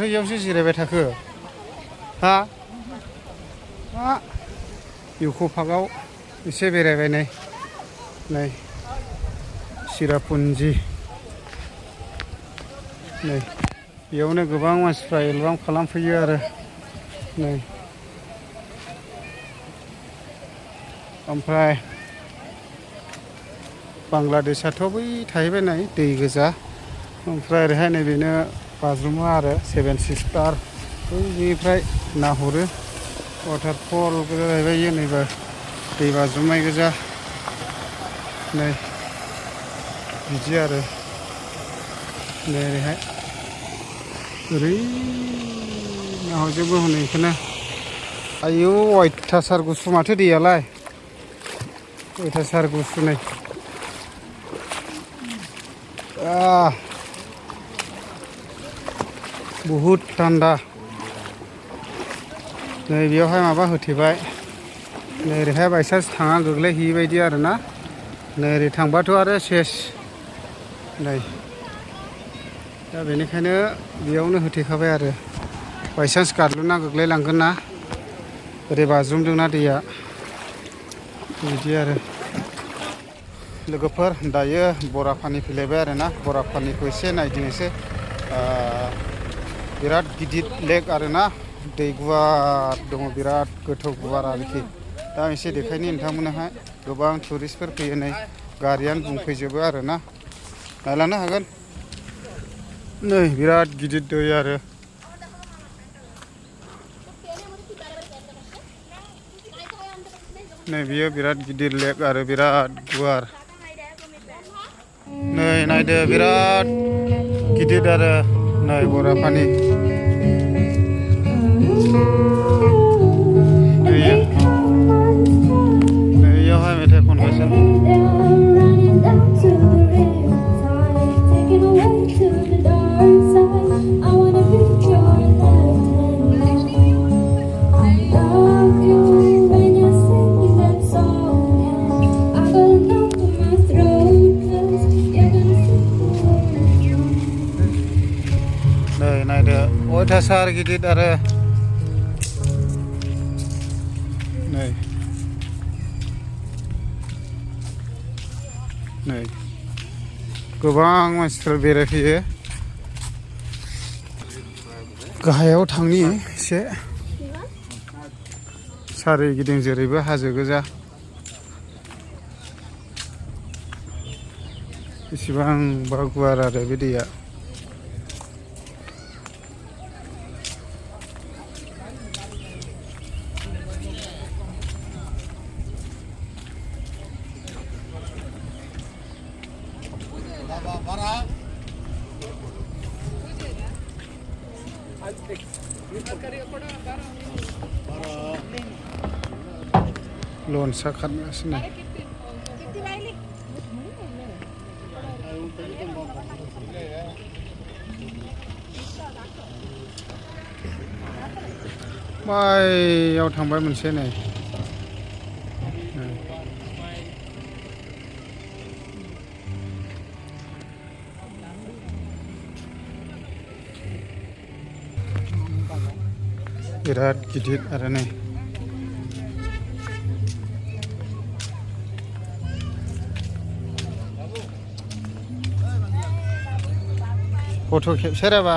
इयावसो जिरायबाय थाखो हा इउक' पार्कआव एसे बेरायबाय नै चिरापुन्जि नै बेयावनो गोबां मानसिफ्रा एलबाम खालामफैयो आरो नै ओमफ्राय बांलादेशआथ' बै थाहैबाय नै दै गोजा ओमफ्राय ओरैहाय नैबेनो बाज्रुमा आरो 7 सिस्टार बैनिफ्राय नाहरो वाटारफल गोजा जाहैबाय इयो नैबो दै बाज्रुमनाय गोजा नै बिदि आरो नै ओरैहाय ओरै नाहरजोबो हनै बेखौनो आयौ अयथासार गुसु माथो दैयालाय अयथासार गुसु नै बहुद थान्दा नै बेयावहाय माबा होथेबाय नै ओरैहाय बायसान्स थाङा गोग्लैहैयै बायदि आरोना नै ओरै थांबाथ' आरो सेस नै दा बेनिखायनो बेयावनो होथेखाबाय आरो बायसान्स गादलुना गोग्लैलांगोन ना ओरै बाज्रुमदोंना दैया बिदि आरो लोगोफोर दायो बराफानि फैलायबाय आरोना बराफानिखौ एसे नायदिंनोसै बिराद गिदिर लेक आरोना दै गुवार दङ बिराद गोथौ गुवार आरोखि दा एसे देखायनि नोंथांमोननोहाय गोबां टुरिस्टफोर फैयो नै गारियानो बुंफैजोबो आरोना नायलांनो हागोन नै बिराद गिदिर दै आरो नै बियो बिराद गिदिर लेक आरो बिराद गुवार नै नायदो बिराद गिदिर आरो नै बराफानि नैयावहाय मेथाइ खनगासिनो नायदो अयथासार गिदिर आरो नै गोबां मानसिफोर बेरायफैयो गाहायाव थांनि एसे सारिगिदिं जेरैबो हाजो गोजा बेसेबांबा गुवार आरो बे दैया लन्चा खारगासिनो मायाव थांबाय मोनसे नै बिराद गिदिर आरो नै फट' खेबसेराबा